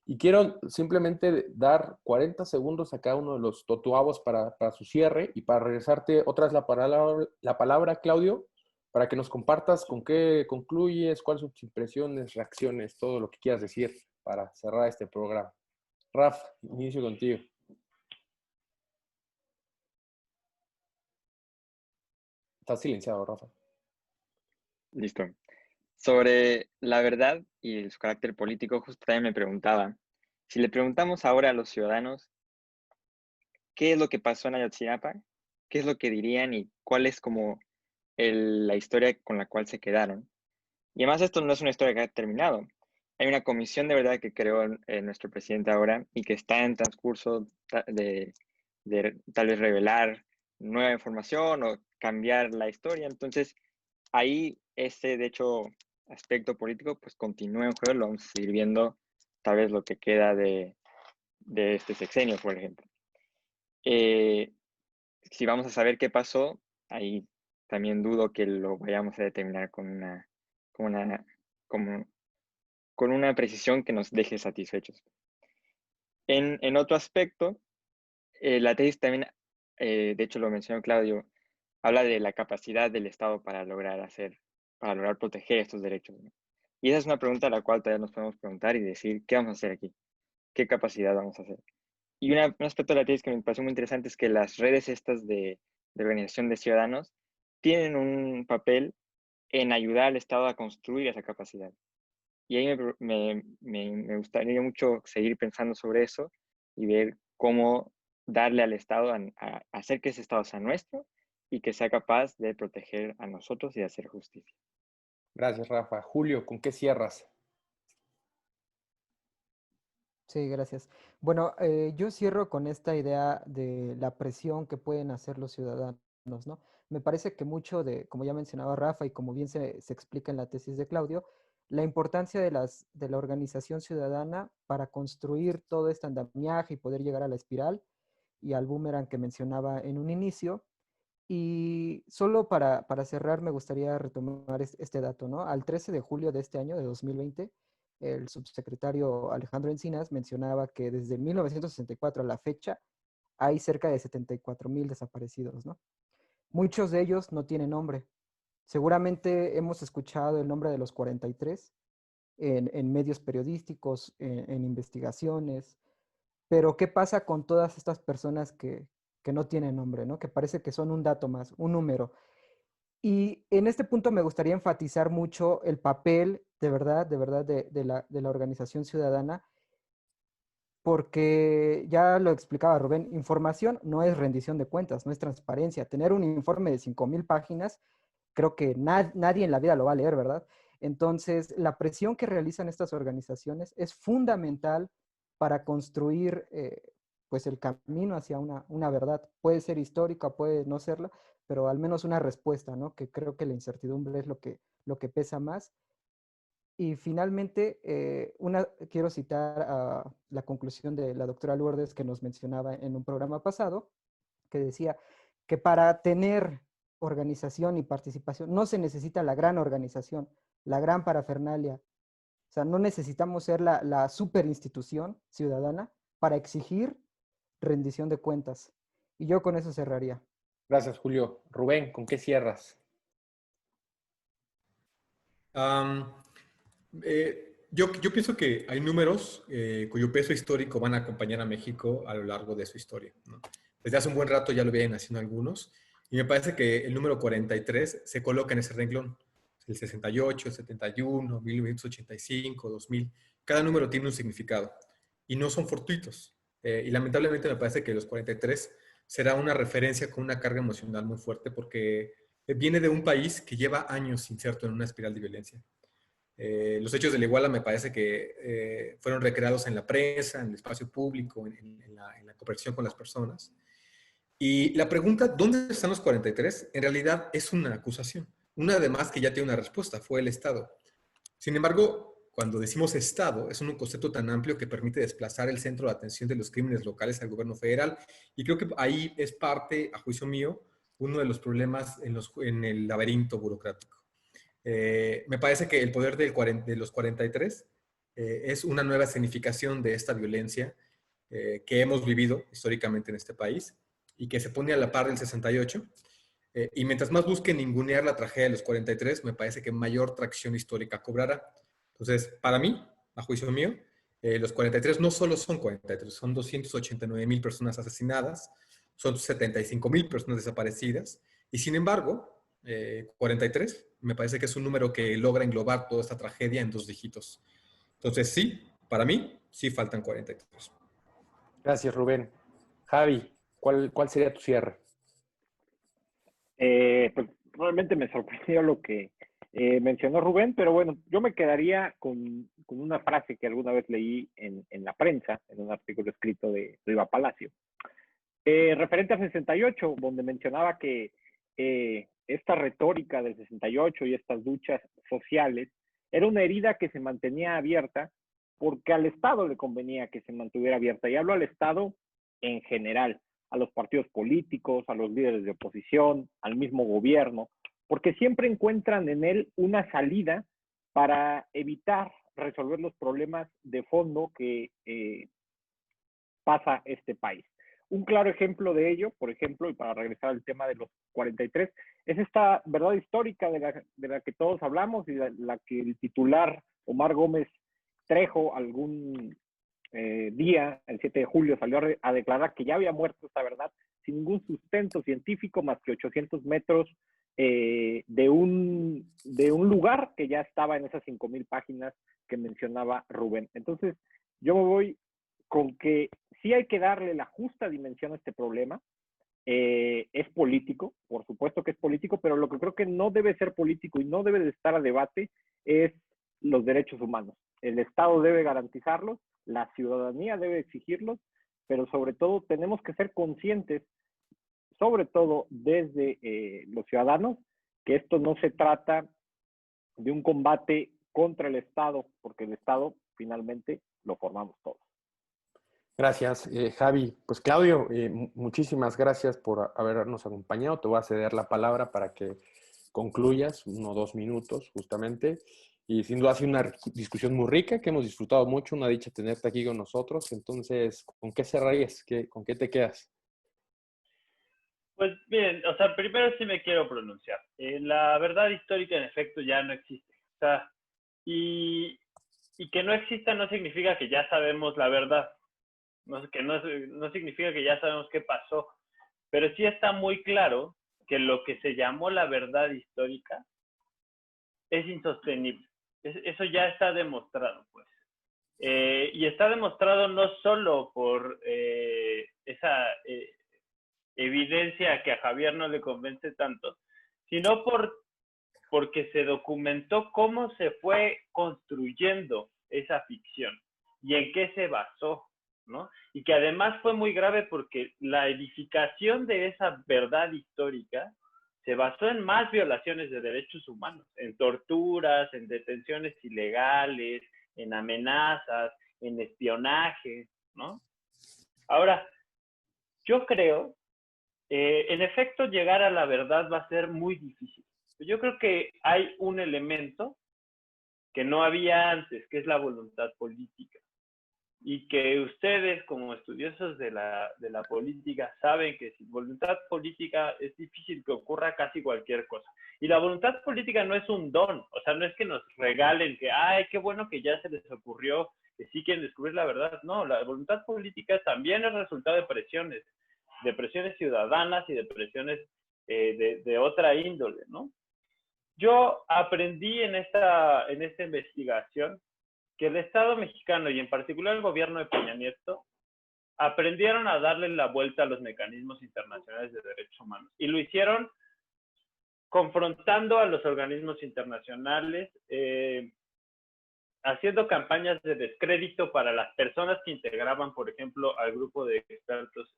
Y quiero simplemente dar 40 segundos a cada uno de los totuabos para su cierre y para regresarte otra vez la palabra, Claudio, para que nos compartas con qué concluyes, cuáles son tus impresiones, reacciones, todo lo que quieras decir para cerrar este programa. Raf, inicio contigo. Estás silenciado, Rafa. Listo. Sobre la verdad y su carácter político, justo también me preguntaba, si le preguntamos ahora a los ciudadanos qué es lo que pasó en Ayotzinapa, qué es lo que dirían y cuál es como la historia con la cual se quedaron. Y además esto no es una historia que ha terminado. Hay una comisión de verdad que creó nuestro presidente ahora y que está en transcurso de tal vez revelar nueva información o cambiar la historia. Entonces, ahí ese, de hecho, aspecto político, pues continúa en juego, lo vamos a seguir viendo tal vez lo que queda de este sexenio, por ejemplo. Si vamos a saber qué pasó, ahí también dudo que lo vayamos a determinar con una precisión que nos deje satisfechos. En otro aspecto, la tesis también, de hecho lo mencionó Claudio, habla de la capacidad del Estado para lograr proteger estos derechos, ¿no? Y esa es una pregunta a la cual todavía nos podemos preguntar y decir, ¿qué vamos a hacer aquí? ¿Qué capacidad vamos a hacer? Y un aspecto de la tesis que me pareció muy interesante es que las redes estas de organización de ciudadanos tienen un papel en ayudar al Estado a construir esa capacidad. Y ahí me gustaría mucho seguir pensando sobre eso y ver cómo darle al Estado a hacer que ese Estado sea nuestro y que sea capaz de proteger a nosotros y de hacer justicia. Gracias, Rafa. Julio, ¿con qué cierras? Sí, gracias. Bueno, yo cierro con esta idea de la presión que pueden hacer los ciudadanos, ¿no? Me parece que mucho de, como ya mencionaba Rafa y como bien se explica en la tesis de Claudio, la importancia de la organización ciudadana para construir todo este andamiaje y poder llegar a la espiral y al boomerang que mencionaba en un inicio. Y solo para cerrar me gustaría retomar este dato, ¿no? Al 13 de julio de este año, de 2020, el subsecretario Alejandro Encinas mencionaba que desde 1964 a la fecha hay cerca de 74,000 desaparecidos, ¿no? Muchos de ellos no tienen nombre. Seguramente hemos escuchado el nombre de los 43 en medios periodísticos, en investigaciones, pero ¿qué pasa con todas estas personas que no tienen nombre, ¿no? Que parece que son un dato más, un número? Y en este punto me gustaría enfatizar mucho el papel, de verdad, de la organización ciudadana, porque ya lo explicaba Rubén, información no es rendición de cuentas, no es transparencia. Tener un informe de 5,000 páginas, creo que nadie en la vida lo va a leer, ¿verdad? Entonces, la presión que realizan estas organizaciones es fundamental para construir pues el camino hacia una verdad. Puede ser histórica, puede no serla, pero al menos una respuesta, ¿no? Que creo que la incertidumbre es lo que pesa más. Y finalmente, quiero citar a la conclusión de la doctora Lourdes que nos mencionaba en un programa pasado, que decía que para tener organización y participación no se necesita la gran organización, la gran parafernalia. O sea, no necesitamos ser la super institución ciudadana para exigir rendición de cuentas. Y yo con eso cerraría. Gracias, Julio. Rubén, ¿con qué cierras? Yo pienso que hay números cuyo peso histórico van a acompañar a México a lo largo de su historia, ¿no? Desde hace un buen rato ya lo vienen haciendo algunos, y me parece que el número 43 se coloca en ese renglón. El 68, el 71, 1985, 2000, cada número tiene un significado y no son fortuitos. Y lamentablemente me parece que los 43 será una referencia con una carga emocional muy fuerte porque viene de un país que lleva años inserto en una espiral de violencia. Los hechos de la Iguala me parece que fueron recreados en la prensa, en el espacio público, en la cooperación con las personas. Y la pregunta, ¿dónde están los 43? En realidad es una acusación. Una además que ya tiene una respuesta, fue el Estado. Sin embargo, cuando decimos Estado, es un concepto tan amplio que permite desplazar el centro de atención de los crímenes locales al gobierno federal. Y creo que ahí es parte, a juicio mío, uno de los problemas en el laberinto burocrático. Me parece que el poder de los 43 es una nueva significación de esta violencia que hemos vivido históricamente en este país y que se pone a la par del 68. Y mientras más busquen ningunear la tragedia de los 43, me parece que mayor tracción histórica cobrará. Entonces, para mí, a juicio mío, los 43 no solo son 43, son 289,000 personas asesinadas, son 75,000 personas desaparecidas, y sin embargo, 43. Me parece que es un número que logra englobar toda esta tragedia en 2 dígitos. Entonces, sí, para mí, sí faltan 43. Gracias, Rubén. Javi, ¿cuál sería tu cierre? Pues realmente me sorprendió lo que mencionó Rubén, pero bueno, yo me quedaría con una frase que alguna vez leí en la prensa, en un artículo escrito de Riva Palacio, referente al 68, donde mencionaba que esta retórica del 68 y estas luchas sociales era una herida que se mantenía abierta porque al Estado le convenía que se mantuviera abierta. Y hablo al Estado en general, a los partidos políticos, a los líderes de oposición, al mismo gobierno, porque siempre encuentran en él una salida para evitar resolver los problemas de fondo que pasa este país. Un claro ejemplo de ello, por ejemplo, y para regresar al tema de los 43, es esta verdad histórica de la que todos hablamos y la que el titular Omar Gómez Trejo algún día, el 7 de julio, salió a declarar que ya había muerto esta verdad sin ningún sustento científico más que 800 metros de un lugar que ya estaba en esas 5,000 páginas que mencionaba Rubén. Entonces, yo me voy con que sí hay que darle la justa dimensión a este problema. Es político, por supuesto que es político, pero lo que creo que no debe ser político y no debe de estar a debate es los derechos humanos. El Estado debe garantizarlos, la ciudadanía debe exigirlos, pero sobre todo tenemos que ser conscientes, sobre todo desde los ciudadanos, que esto no se trata de un combate contra el Estado, porque el Estado finalmente lo formamos todos. Gracias, Javi. Pues Claudio, muchísimas gracias por habernos acompañado. Te voy a ceder la palabra para que concluyas, 1 o 2 minutos justamente. Y sin duda ha sido una discusión muy rica, que hemos disfrutado mucho, una dicha tenerte aquí con nosotros. Entonces, ¿con qué cerrarías? ¿Con qué te quedas? Pues bien, o sea, primero sí me quiero pronunciar. La verdad histórica en efecto ya no existe. O sea, y que no exista no significa que ya sabemos la verdad. No significa que ya sabemos qué pasó. Pero sí está muy claro que lo que se llamó la verdad histórica es insostenible. Eso ya está demostrado, pues. Y está demostrado no solo por esa evidencia que a Javier no le convence tanto, sino porque se documentó cómo se fue construyendo esa ficción y en qué se basó, ¿no? Y que además fue muy grave porque la edificación de esa verdad histórica se basó en más violaciones de derechos humanos, en torturas, en detenciones ilegales, en amenazas, en espionaje, ¿no? Ahora, yo creo, en efecto, llegar a la verdad va a ser muy difícil. Yo creo que hay un elemento que no había antes, que es la voluntad política. Y que ustedes, como estudiosos de la política, saben que sin voluntad política es difícil que ocurra casi cualquier cosa. Y la voluntad política no es un don, o sea, no es que nos regalen que, ay, qué bueno que ya se les ocurrió, que sí quieren descubrir la verdad. No, la voluntad política también es resultado de presiones ciudadanas y de presiones de otra índole, ¿no? Yo aprendí en esta investigación que el Estado mexicano y en particular el gobierno de Peña Nieto aprendieron a darle la vuelta a los mecanismos internacionales de derechos humanos y lo hicieron confrontando a los organismos internacionales, haciendo campañas de descrédito para las personas que integraban, por ejemplo, al grupo de expertos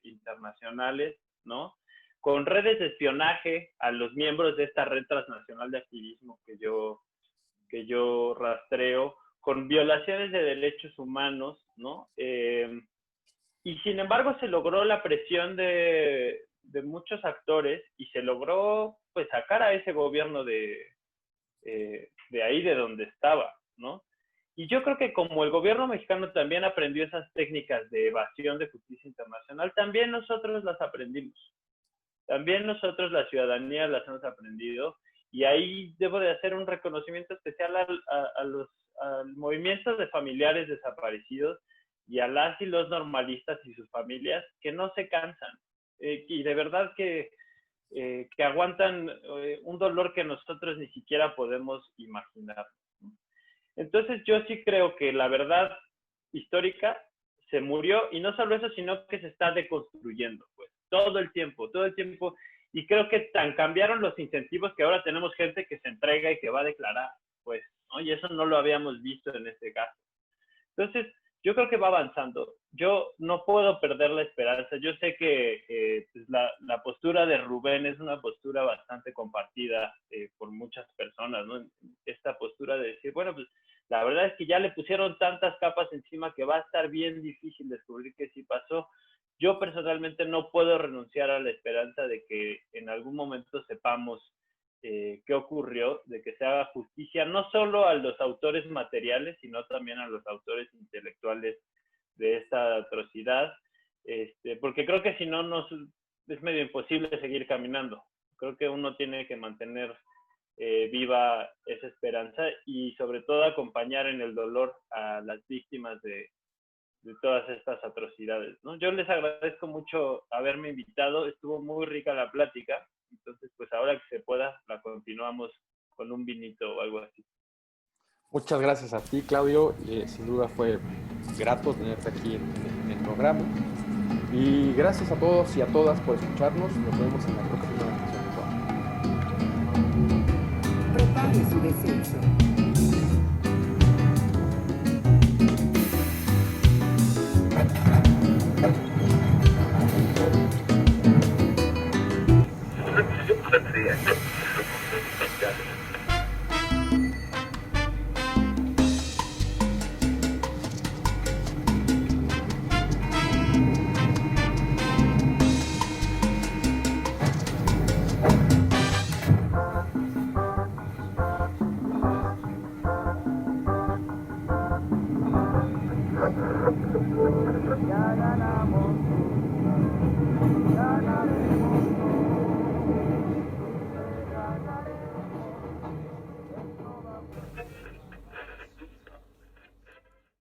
internacionales, ¿no? Con redes de espionaje a los miembros de esta red transnacional de activismo que yo rastreo, con violaciones de derechos humanos, ¿no? Y sin embargo se logró la presión de muchos actores y se logró pues sacar a ese gobierno de ahí de donde estaba, ¿no? Y yo creo que como el gobierno mexicano también aprendió esas técnicas de evasión de justicia internacional, también nosotros las aprendimos. También nosotros, la ciudadanía, las hemos aprendido. Y ahí debo de hacer un reconocimiento especial al movimiento de familiares desaparecidos y a las y los normalistas y sus familias que no se cansan. Y de verdad que que aguantan un dolor que nosotros ni siquiera podemos imaginar. Entonces yo sí creo que la verdad histórica se murió, y no solo eso, sino que se está deconstruyendo, pues, todo el tiempo, y creo que tan cambiaron los incentivos que ahora tenemos gente que se entrega y que va a declarar, pues, ¿no? Y eso no lo habíamos visto en este caso. Entonces, yo creo que va avanzando. Yo no puedo perder la esperanza. Yo sé que pues la postura de Rubén es una postura bastante compartida por muchas personas, ¿no? Esta postura de decir, bueno, pues la verdad es que ya le pusieron tantas capas encima que va a estar bien difícil descubrir qué sí pasó. Yo personalmente no puedo renunciar a la esperanza de que en algún momento sepamos qué ocurrió, de que se haga justicia no solo a los autores materiales, sino también a los autores intelectuales de esta atrocidad, porque creo que si no es medio imposible seguir caminando. Creo que uno tiene que mantener viva esa esperanza y sobre todo acompañar en el dolor a las víctimas de todas estas atrocidades, ¿no? Yo les agradezco mucho haberme invitado, estuvo muy rica la plática, entonces pues ahora que se pueda la continuamos con un vinito o algo así. Muchas gracias a ti, Claudio. Sin duda fue grato tenerte aquí en el programa. Y gracias a todos y a todas por escucharnos. Nos vemos en la próxima edición. Prepare su descenso. Ya ganamos.